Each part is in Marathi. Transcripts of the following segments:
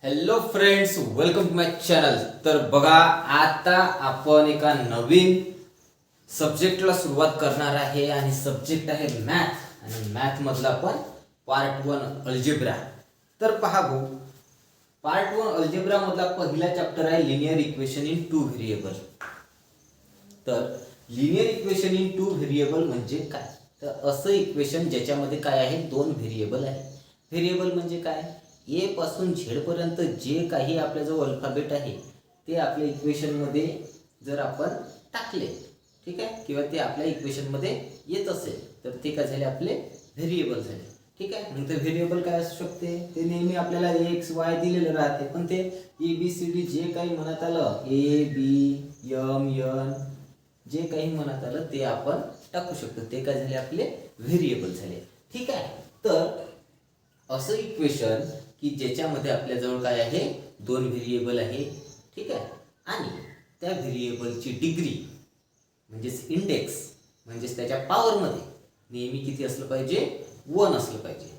Hello friends, welcome to my channel. तर बघा, आता आपण एका नवीन सब्जेक्टला सुरुवात करणार आहे आणि सब्जेक्ट आहे मॅथ. आणि मॅथ मधला आपण पार्ट 1 अल्जेब्रा. तर पहा भाऊ, पार्ट 1 अल्जेब्रा मधला पहिला चॅप्टर आहे linear equation in two variable. तर linear equation in two variable म्हणजे काय? तर असं इक्वेशन ज्याच्यामध्ये काय आहे, दोन व्हेरिएबल आहे. व्हेरिएबल म्हणजे काय? ए पासून झेड पर्यंत जे काही आपल्याजवळ अल्फाबेट आहे ते आपल्या इक्वेशन मध्ये जर आपण टाकले, ठीक आहे, किंवा ते आपल्या इक्वेशन मध्ये येत असेल तर ते काय झाले, आपले व्हेरिएबल झाले. ठीक आहे. मग ते व्हेरिएबल काय असू शकते, ते नेहमी आपल्याला एक्स वाय दिलेलं राहते, पण ते A B C D J काही म्हणत आलं, ए बी एम एन जे काही म्हणत आलं ते आपण टाकू शकतो. ते काय झाले, आपले व्हेरिएबल झाले. ठीक आहे. तर असं इक्वेशन की ज्याच्यामध्ये आपल्याजवळ काय आहे, दोन व्हेरिएबल आहे. ठीक आहे. आणि त्या व्हेरिएबलची डिग्री म्हणजेच इंडेक्स म्हणजेच त्याच्या पॉवरमध्ये नेहमी किती असलं पाहिजे, 1 असलं पाहिजे.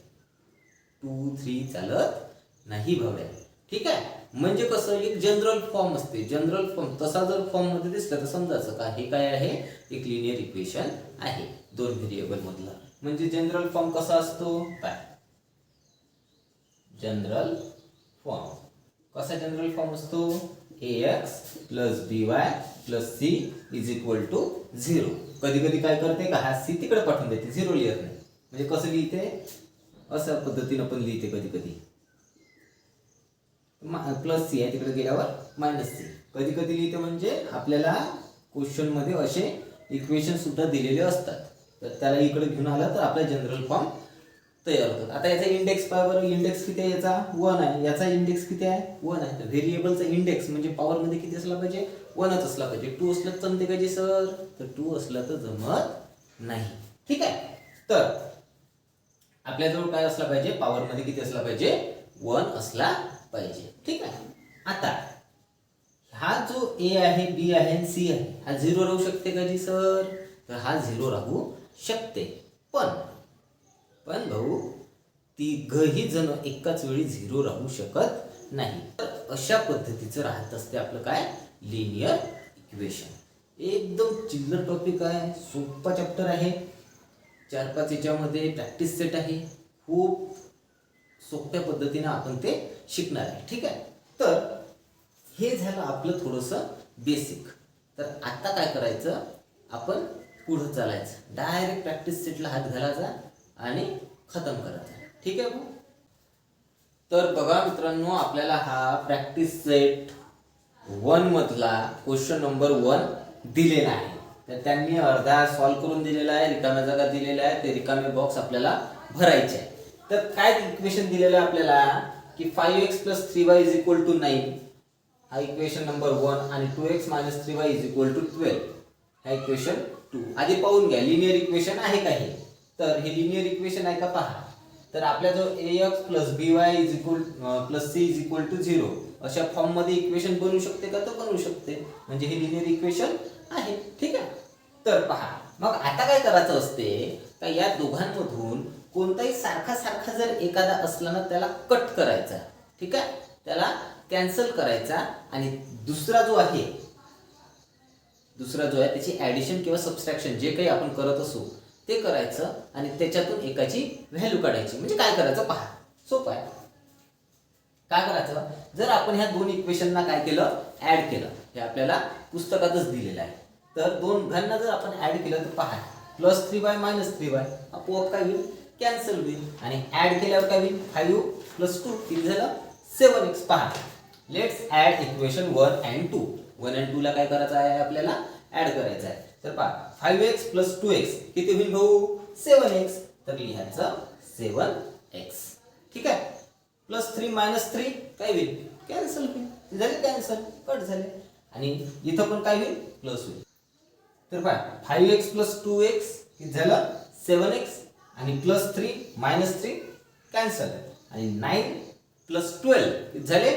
2 3 चालत नाही भावड्या. ठीक आहे. म्हणजे कसं, एक जनरल फॉर्म असते. जनरल फॉर्म तसा जर फॉर्म मध्ये दिसला तर समजायचं का हे काय आहे, एक लिनियर इक्वेशन आहे दोन व्हेरिएबल मधला. म्हणजे जनरल फॉर्म कसा असतो, काय जनरल फॉर्म कसा जनरल फॉर्म असतो, ax plus by plus c is equal to 0. कधी कधी काय करते का, हा c तिकडे पाठवून देते, 0 लिहित नाही. म्हणजे कसं लिहिते, अशा पद्धतीने पण लिहिते. कधी कधी प्लस सी आहे, तिकडे गेल्यावर मायनस सी. कधी कधी लिहिते म्हणजे आपल्याला क्वेश्चन मध्ये असे इक्वेशन सुद्धा दिलेले असतात, तर त्याला इकडे घेऊन आला तर आपला जनरल फॉर्म तयार होतात. आता याचा इंडेक्स पहा बरं, इंडेक्स किती आहे याचा, 1 आहे. याचा इंडेक्स किती आहे, 1 आहे. तर व्हेरिएबलचा इंडेक्स म्हणजे पॉवर मध्ये किती असला पाहिजे, 1च असला पाहिजे. 2 असलं तर जमते का जी सर, तर 2 असलं तर जमत नाही. ठीक आहे. तर आपल्याजवळ काय असला पाहिजे, पॉवर मध्ये किती असला पाहिजे, 1 असला पाहिजे. ठीक आहे. आता हा जो ए आहे, बी आहे, सी आहे, हा 0 राहू शकते का जी सर, तर हा 0 राहू शकते. पण भाऊ, तिघही जण एकाच वेळी 0 राहू शकत नाही. तर अशा पद्धतीचं राहत असते आपलं काय, लिनियर इक्वेशन. एकदम चिल्लर टॉपिक आहे, सोपा चॅप्टर आहे. 4-5 याच्यामध्ये प्रॅक्टिस सेट आहे. खूप सोप्या पद्धतीने आपण ते शिकणार आहे. ठीक आहे. तर हे झालं आपलं थोडंसं बेसिक. तर आता काय करायचं, आपण पुढे चालायचं, डायरेक्ट प्रॅक्टिस सेटला हात घालायचा आणि खतम करायचा. ठीक आहे. तर बघा मित्रांनो, आपल्याला हा प्रॅक्टिस सेट 1 मधला क्वेश्चन नंबर 1 दिलेला आहे. तर त्यांनी अर्धा सॉल्व करून दिलेला आहे, रिकाम्या जागा दिलेल्या आहे, ते रिकामे बॉक्स आपल्याला भरायचे आहे. तर काय इक्वेशन दिलेलं आहे आपल्याला की 5x + 3y = 9 हा इक्वेशन नंबर 1 आणि 2x - 3y = 12 हा इक्वेशन 2. आधी पाहून घ्या लिनियर इक्वेशन आहे का हे. तर हे लिनियर इक्वेशन आहे का पहा. तर आपल्याजवळ ax + by + c = 0 अशा फॉर्म मध्ये इक्वेशन बनवू शकते का, तर बनवू शकते. म्हणजे हे लिनियर इक्वेशन आहे. ठीक आहे. तर पहा, मग आता काय करायचं असते का, या दोघांमधून कोणताही सारखा सारखा जर एखादा असला ना त्याला कट करायचा. ठीक आहे. त्याला कॅन्सल करायचा आणि दुसरा जो आहे त्याची ऍडिशन किंवा सबट्रॅक्शन जे काही आपण करत असू ते करायचं आणि त्याच्यातून एकाची व्हॅल्यू काढायची. म्हणजे काय करायचं पहा, सोपं आहे. काय करायचं, जर आपण ह्या दोन इक्वेशनना काय केलं, ऍड केलं, हे आपल्याला पुस्तकातच दिलेलं आहे. तर दोघांना जर आपण ऍड केलं तर पहा, +3y - 3y आपोआप काय होईल, कॅन्सल होईल. आणि ऍड केल्यावर काय होईल, 5 + 2 किती झालं, 7x. पहा, let's add equation 1 and 2. 1 and 2 ला काय करायचं आहे, आपल्याला ऍड करायचं आहे. तर पहा, 5x + 2x किती होईल भाऊ, 7x. तर लिहायचं 7x. ठीक आहे. +3 - 3 काय होईल, कॅन्सल होईल. झाले कॅन्सल, कट झाले. आणि इथं पण काय होईल, प्लस होईल. तर पहा, 5x + 2x किती झालं, 7x. आणि +3 - 3 कॅन्सल. आणि 9 + 12 किती झाले,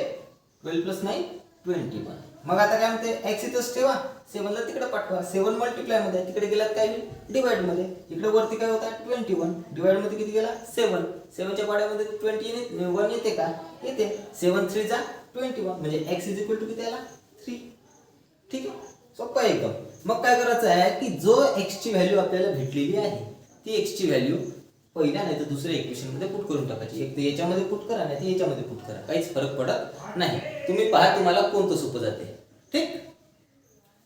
12 + 9 21. मग आता काय म्हणते एक्स इथंच ठेवा, 7ला तिकडे पाठवा, 7 मल्टिप्लाय मध्ये तिकडे गेलात काय होईल डिवाइड मध्ये, इकडे वरती काय होता 21 डिवाइड मध्ये किती गेला 7, 7च्या पाड्यामध्ये 21 येते का येते, 7 3 जा 21 म्हणजे x इज इक्वल टू किती आला 3. ठीक आहे, सोपं आहे एकदम. मग काय करायचं आहे की जो x ची व्हॅल्यू आपल्याला भेटलेली आहे ती x ची व्हॅल्यू पहिल्या नाही तर दुसऱ्या इक्वेशन मध्ये पुट करून टाकायची. एक तर याच्यामध्ये पुट करा नाही तर याच्यामध्ये पुट करा, काहीच फरक पडत नाही. तुम्ही पहा तुम्हाला कोणतं सोपं जाते. ठीक,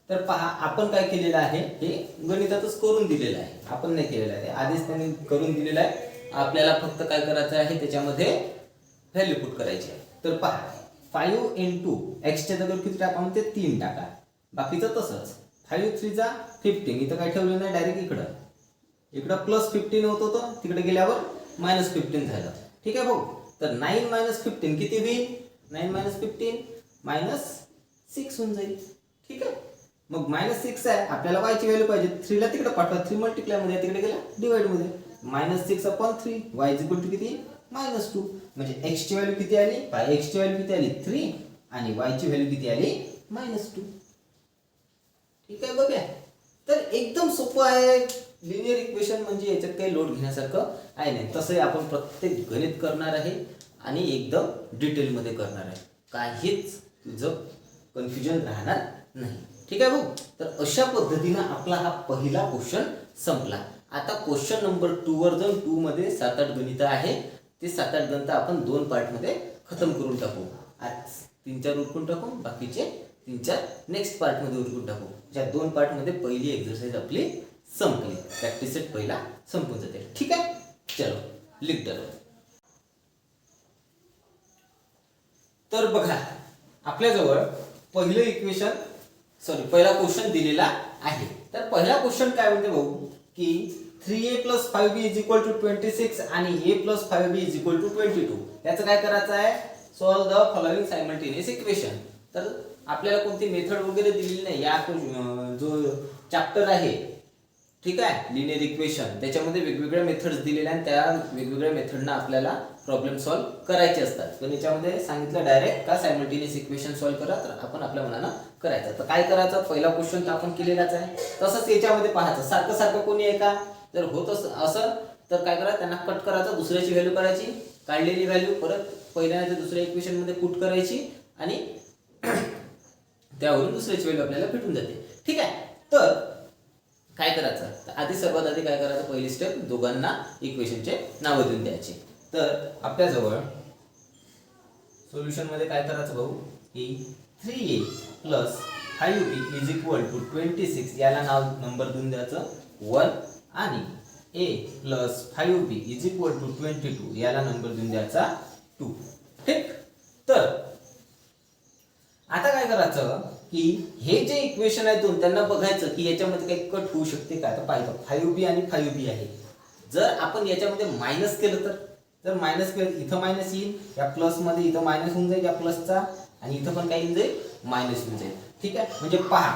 तर पहा आपण काय केलेलं आहे हे गणितातच करून दिलेलं आहे, आपण नाही केलेलं आहे, आधीच त्यांनी करून दिलेलं आहे. आपल्याला फक्त काय करायचं आहे त्याच्यामध्ये व्हॅल्यू पुट करायची आहे. तर पहा 5 into x च्या जागेवर किती टाका म्हणते 3 टाका, बाकीचं तसंच 5 3 जा 15, इथं काय ठेवलं नाही डायरेक्ट इकडं +15 होत होतं, तिकडे गेल्यावर -15 झालं. ठीक आहे भाऊ, तर 9 - 15 किती होईल 9 - 15 -6 होऊन जाईल. ठीक आहे, मग -6 आहे आपल्याला y ची व्हॅल्यू पाहिजे, 3 ला तिकडे पाठवा, 3 मल्टिप्लाय मध्ये तिकडे गेला डिवाइड मध्ये, -6/3 y इज इक्वल टू किती -2 म्हणजे x ची व्हॅल्यू किती आली x ची व्हॅल्यू किती आली 3 आणि y ची व्हॅल्यू किती आली -2. ठीक आहे बघा, तर एकदम सोपं आहे. लिनियर इक्वेशन म्हणजे याच्यात काही लोड घेण्यासारखं आहे नाही. तसंही आपण प्रत्येक गणित करणार आहे आणि एकदम डिटेल मध्ये करणार आहे, काहीच तुझं कन्फ्युजन राहणार नाही. ठीक आहे भाऊ, तर अशा पद्धतीने आपला हा पहिला क्वेश्चन संपला. आता क्वेश्चन नंबर 2 वर जाऊन 2 मध्ये 7-8 गणित आहे, ते 7-8 गणित आपण 2 पार्ट मध्ये खतम करून टाकू. आज 3-4 उरकून टाकू, बाकीचे 3-4 नेक्स्ट पार्ट मध्ये उरकून टाकू. ज्या 2 पार्ट मध्ये पहिली एक्सरसाइज आपली संपली, प्रॅक्टिस सेट पहिला संपून जाते. ठीक आहे, चलो लिख दो. तर बघा आपल्याजवळ पहिलं इक्वेशन पहिला क्वेश्चन दिलेला आहे. तर पहिला क्वेश्चन काय म्हणते भाऊ की 3a + 5b = 26 आणि a + 5b = 22. याचं काय करायचं आहे solve the following simultaneous equation. तर आपल्याला कोणती मेथड वगैरे दिलेली नाही, या जो चॅप्टर आहे ठीक आहे लिनियर इक्वेशन त्याच्यामध्ये वेगवेगळ्या मेथड्स दिलेल्या आहेत, त्या वेगवेगळ्या मेथडना आपल्याला प्रॉब्लेम सॉल्व करायचे असतात. पण याच्यामध्ये सांगितलं डायरेक्ट का सायमल्टेनियस इक्वेशन सॉल्व करा, तर आपण आपल्या मनानं करायचं. तर काय करायचं पहिला क्वेश्चन तर आपण केलेलाच आहे, तसंच याच्यामध्ये पाहायचं सारखं सारखं कोणी आहे का, जर होत असं तर काय करा त्यांना कट करायचं, दुसऱ्याची व्हॅल्यू करायची, काढलेली व्हॅल्यू परत पहिल्या नाही तर दुसऱ्या इक्वेशन मध्ये पुट करायची आणि त्यावरून दुसऱ्याची व्हॅल्यू आपल्याला भेटून जाते. ठीक आहे, तर काय करायचं तर आधी सर्वात आधी काय करायचं पहिली स्टेप दोघांना इक्वेशनचे नाव देऊन द्यायचे. तर आपल्याजवळ सोल्युशन मध्ये काय करायचं भाऊ की 3a + 5b = 26 याला नंबर देऊन द्यायचं 1 आणि a + 5b = 22 याला नंबर देऊन द्यायचा 2. ठीक, तर आता काय करायचं की हे जे इक्वेशन आहे दोन त्यांना बघायचं की याच्यामध्ये काही कट होऊ शकते का. तर पाहिजे 5b आणि 5b आहे, जर आपण याच्यामध्ये मायनस केलं तर जर मायनस केलं इथं मायनस येईल, या प्लस मध्ये इथं मायनस होऊन जाईल या प्लसचा, आणि इथं पण काय येऊन जाईल मायनस होऊन जाईल. ठीक आहे, म्हणजे पहा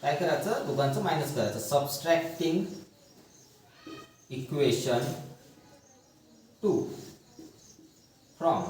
काय करायचं दोघांचं मायनस करायचं. सबस्ट्रॅक्टिंग इक्वेशन 2 फ्रॉम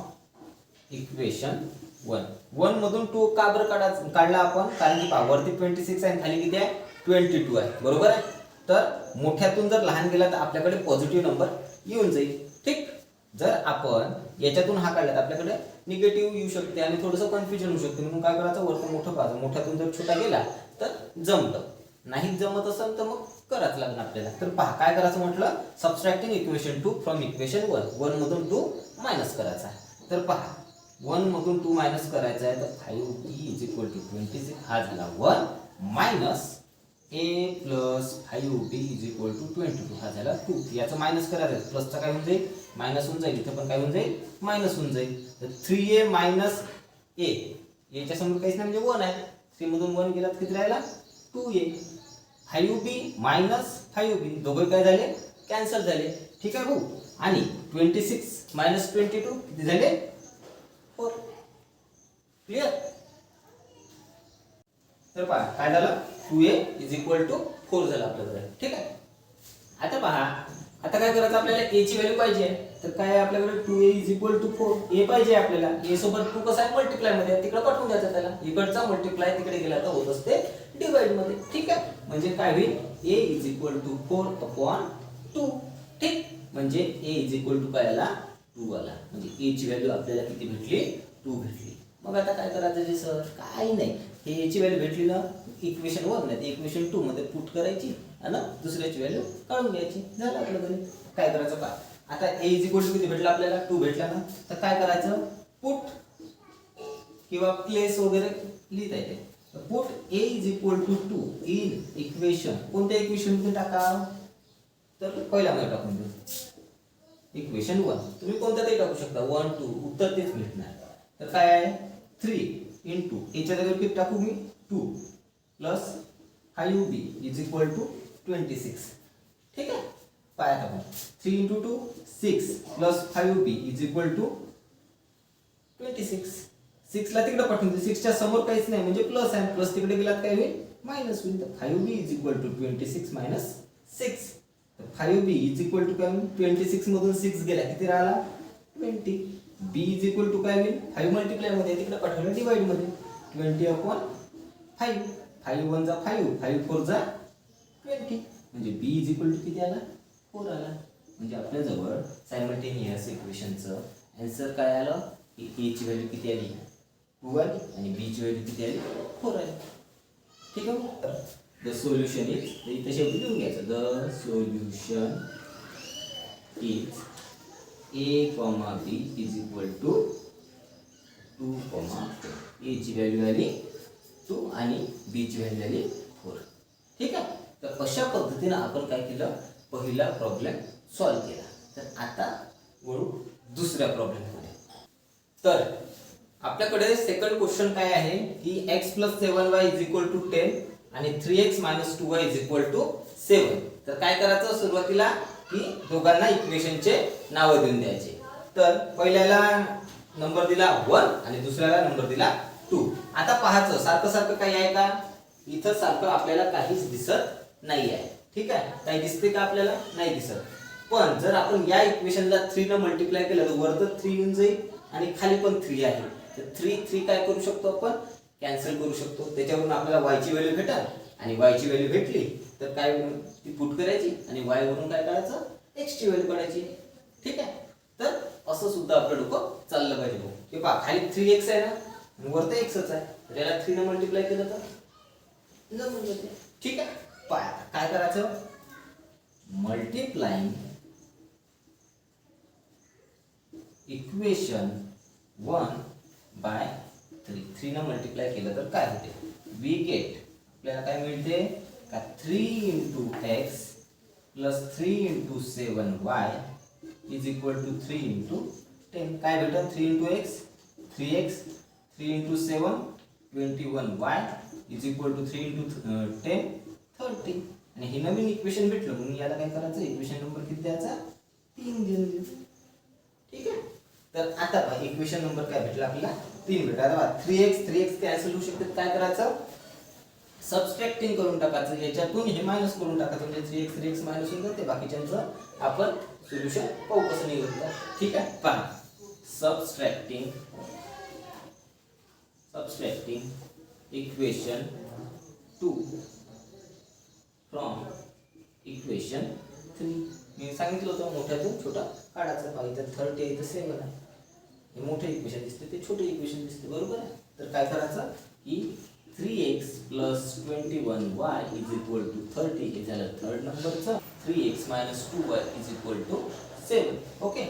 इक्वेशन 1 मधून 2 का बरं काढला आपण, कारण की वरती 26 आहे खाली किती आहे 22 आहे, बरोबर आहे. तर मोठ्यातून जर लहान गेला तर आपल्याकडे पॉझिटिव्ह नंबर येऊन जाईल. ठीक, जर आपण याच्यातून हा काढला तर आपल्याकडे निगेटिव्ह येऊ शकते आणि थोडंसं कन्फ्युजन होऊ शकते, म्हणून काय करायचं वरतून मोठं पाहायचं, मोठ्यातून जर छोटा गेला तर जमतं, नाही जमत असेल तर मग करायचं लागणार आपल्याला. तर पहा काय करायचं म्हटलं सबस्ट्रॅक्टिंग इक्वेशन 2 फ्रॉम इक्वेशन 1 मधून 2 मायनस करायचा. तर पहा 1 मधून 2 मायनस करायचा आहे, तर 5b = 26 हा झाला 1 मायनस a + 5b = 22 हा झाला 2. याचं मायनस करायचं, प्लसचा काय होऊन जाईल मायनस होऊन जाईल, इथं पण काय होऊन जाईल मायनस होऊन जाईल. तर 3a - a याच्या समोर काहीच नाही म्हणजे 1 आहे, 3 मधून 1 गेला किती राहिला 2a. 5b - 5b दोघे काय झाले कॅन्सल झाले. ठीक आहे भाऊ, आणि 26 - 22 किती झाले 4. क्लियर, तर पहा काय झालं 2a = 4 झालं आपल्याकडे. ठीक आहे, आता पहा आता काय करायचं आपल्याला a ची व्हॅल्यू पाहिजे तर काय आहे आपल्याकडे 2a = 4 a पाहिजे आपल्याला a सोबत 2 कसं आहे मल्टिप्लाय मध्ये तिकडे पाठवून द्यायचं त्याला इकडचा मल्टिप्लाय तिकडे गेला तर होत असते डिवाइड मध्ये ठीक आहे म्हणजे काय होईल a = 4/2 ठीक म्हणजे a काय आला 2 आला म्हणजे a ची व्हॅल्यू आपल्याला किती भेटली 2 भेटली मग आता काय करायचं जे सर काही नाही हे a ची व्हॅल्यू भेटली ना इक्वेशन 1 नाही इक्वेशन 2 मध्ये पुट करायची आणि दुसऱ्याची व्हॅल्यू काढून घ्यायची झालं आपलं गणित काय करायचं का आता a किती भेटला आपल्याला 2 भेटला ना तर काय करायचं पुट किंवा प्लेस वगैरे लिहिता येते पुट a = 2 इन इक्वेशन कोणत्या इक्वेशन मध्ये टाका तर पहिल्यामध्ये टाकून देऊ इक्वेशन 1 तुम्ही कोणत्यातही टाकू शकता 1 2 उत्तर तेच भेटणार तर काय आहे 3 * याच्या जागेवर किती टाकू मी 2 + 5b = 26 ठीक आहे पाया टाकू 3 * 2 6 + 5b = 26 6 ला तिकडे पाठवून दे 6 च्या समोर काहीच नाही म्हणजे प्लस आहे प्लस तिकडे गेलात काय होईल मायनस होईल तर 5b = 26 - 6 तर 5b = काय होईल 26 मधून 6 गेला किती राहिला 20 b = काय होईल 5 मल्टिप्लाय मध्ये तिकडे पाठवलं डिवाइड मध्ये 20/5 5 1 जा 5 5 4 जा 20 म्हणजे b किती आला 4 आला म्हणजे आपल्या जवळ सायमल्टेनियस इक्वेशनचं आन्सर काय आलं की a ची व्हॅल्यू किती आली 2 आली आणि b ची व्हॅल्यू किती आली 4 आली ठीक आहे द सोल्युशन इज इथे शेवटी लिहून घ्यायचं the solution is a, b = 2, 4 a ची व्हॅल्यू आली 2 आणि b ची व्हॅल्यू आली 4 ठीक आहे तर अशा पद्धतीने आपण काय केलं पहिला प्रॉब्लेम सॉल्व्ह केला तर आता वळू दुसऱ्या प्रॉब्लेममध्ये तर आपल्याकडे सेकंड क्वेश्चन काय आहे की x + 7y = 10 आणि 3x - 2y = 7 तर काय करायचं सुरुवातीला की दोघांना इक्वेशनचे नाव देऊन द्यायचे तर पहिल्याला नंबर दिला 1 आणि दुसऱ्याला नंबर दिला 2 आता पाहायचं सारखं सारखं काही आहे का इथं सारखं आपल्याला काहीच दिसत नाही आहे ठीक आहे काही दिसते का आपल्याला नाही दिसत पण जर आपण या इक्वेशनला 3 ने मल्टिप्लाय केलं तर वर तर 3 येऊन जाईल आणि खाली पण 3 आहे तर 3 काय करू शकतो आपण कॅन्सल करू शकतो त्याच्यावरून आपल्याला y ची व्हॅल्यू भेटेल आणि y ची व्हॅल्यू भेटली तर काय ती पुट करायची आणि y वरून काय काढायचं x ची व्हॅल्यू काढायची ठीक आहे तर असं सुद्धा आपलं डोकं चाललं पाहिजे भाऊ हे पहा खाली 3x आहे ना आणि वर तर xच आहे तर याला 3 ने मल्टिप्लाय केलं तर जमून जाते ठीक आहे पहा काय करायचं मल्टिप्लाइंग इक्वेशन 1 by 3 ने मल्टिप्लाय केलं तर काय होते वी गेट आपल्याला काय मिळते का 3 * x + 3 * 7y = 3 * 10 काय भेटेल 3 * x 3x 3 * 7 21y = 3 * 10 30 आणि हे नवीन इक्वेशन भेटलं म्हणून याला काय करायचं इक्वेशन नंबर किती द्यायचा 3 देऊन देऊ ठीक आहे तर आता पहा इक्वेशन नंबर काय भेटला आपल्याला 3 भेटला आता 3x कॅन्सल होऊ शकते काय करायचं सबट्रॅक्टिंग करून टाकायचं याच्यातून हे मायनस करून टाकायचं म्हणजे 3x मायनस होऊन जाते बाकीच्यांचं आपण सोल्युशन पाहू कसं निघतं ठीक आहे पहा सबट्रॅक्टिंग इक्वेशन 2 फ्रॉम इक्वेशन 3 मी सांगितलं होतं मोठ्यातून छोटा काढायचा पहा इथं 30 आहे इथं 7 आहे हे मोठे इक्वेशन दिसते ते छोटे इक्वेशन दिसते बरोबर आहे तर काय करायचं की 3x + 21y = 30 हे झालं थर्ड नंबरचं 3x - 2y = 7 ओके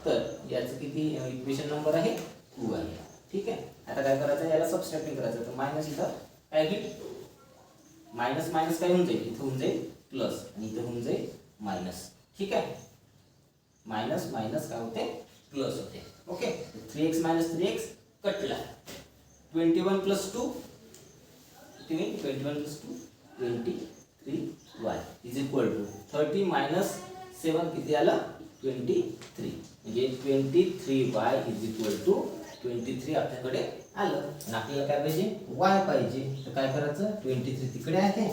तर याचं किती इक्वेशन नंबर आहे 2 आहे ठीक आहे आता काय करायचं याला सबट्रॅक्टिंग करायचं तर मायनस इथं काय होईल मायनस मायनस काय होऊन जाईल इथं होऊन जाईल प्लस आणि इथं होऊन जाईल मायनस ठीक आहे मायनस मायनस काय होते प्लस होते ओके 3x - 3x कटला 21 + 2 21 + 2 23y = 30 - 7 किती आलं 23 म्हणजे 23y = 23 आपल्याकडे आलं आणि आपल्याला काय पाहिजे y पाहिजे तर काय करायचं 23 तिकडे आहे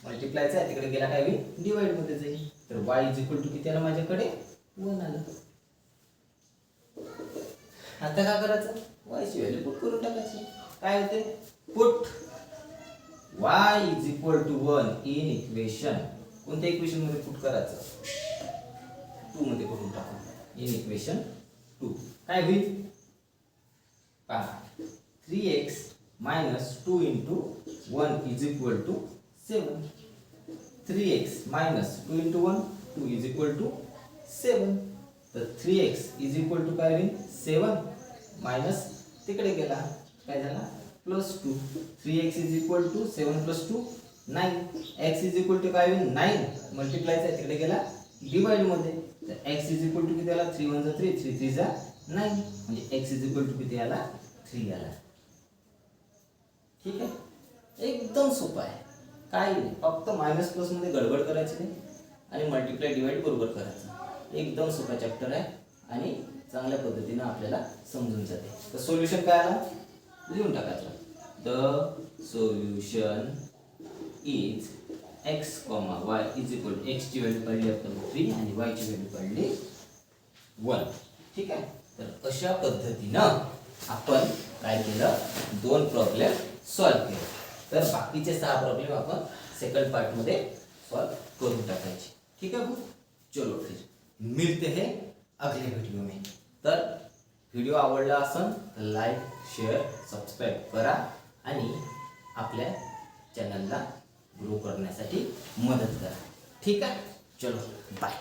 मल्टिप्लायचं आहे तिकडे गेला काय होईल डिवाइड मध्ये जाईल तर y इज इक्वल टू किती आलं माझ्याकडे 1 आलं. आता काय करायचं y ची व्हॅल्यू पुट करून टाकायची. काय होते put y is equal to 1 in equation कोणत्या इक्वेशन मध्ये पुट करायचं 2 मध्ये करून टाकू इन इक्वेशन 2 काय होईल पहा 3x minus 2 into 1 is equal to 7. 3x minus 2 into 1 2 is equal to 7. तर 3x is equal to काय होईल 7 minus तिकडे गेला काय झाला +2. 3x is equal to 7 plus 2 9. x is equal to काय होईल 9 मल्टिप्लायचा तिकडे गेला डिवाइड मध्ये. तर x is equal to किती आला 3 1 जा 3 3 3 जा 9 म्हणजे x is equal to किती आला 3 आला. ठीक आहे एकदम सोपं आहे काही नाही फक्त मायनस प्लस मध्ये गडबड करायची नाही आणि मल्टिप्लाय डिवाइड बरोबर करायचं. एकदम सोपा चॅप्टर आहे आणि चांगल्या पद्धतीने आपल्याला समजून जाते. तर सोल्युशन काय आला लिहून टाकायचं. The solution is x, y is equal to x ची व्हॅल्यू काढली आपण 3 आणि y ची व्हॅल्यू काढली 1. ठीक आहे तर अशा पद्धतीनं आपण काय केलं 2 प्रॉब्लेम सॉल्व केले. तर बाकीचे 6 प्रॉब्लेम आपण सेकंड पार्ट मध्ये सॉल्व करून टाकायचे. ठीक है चलो फिर मिलते हैं अगले वीडियो में. तर व्हिडिओ आवडला असेल तर लाईक शेअर सबस्क्राईब करा आणि आपल्या चॅनलला ग्रो करण्यासाठी मदत करा. ठीक आहे चलो बाय.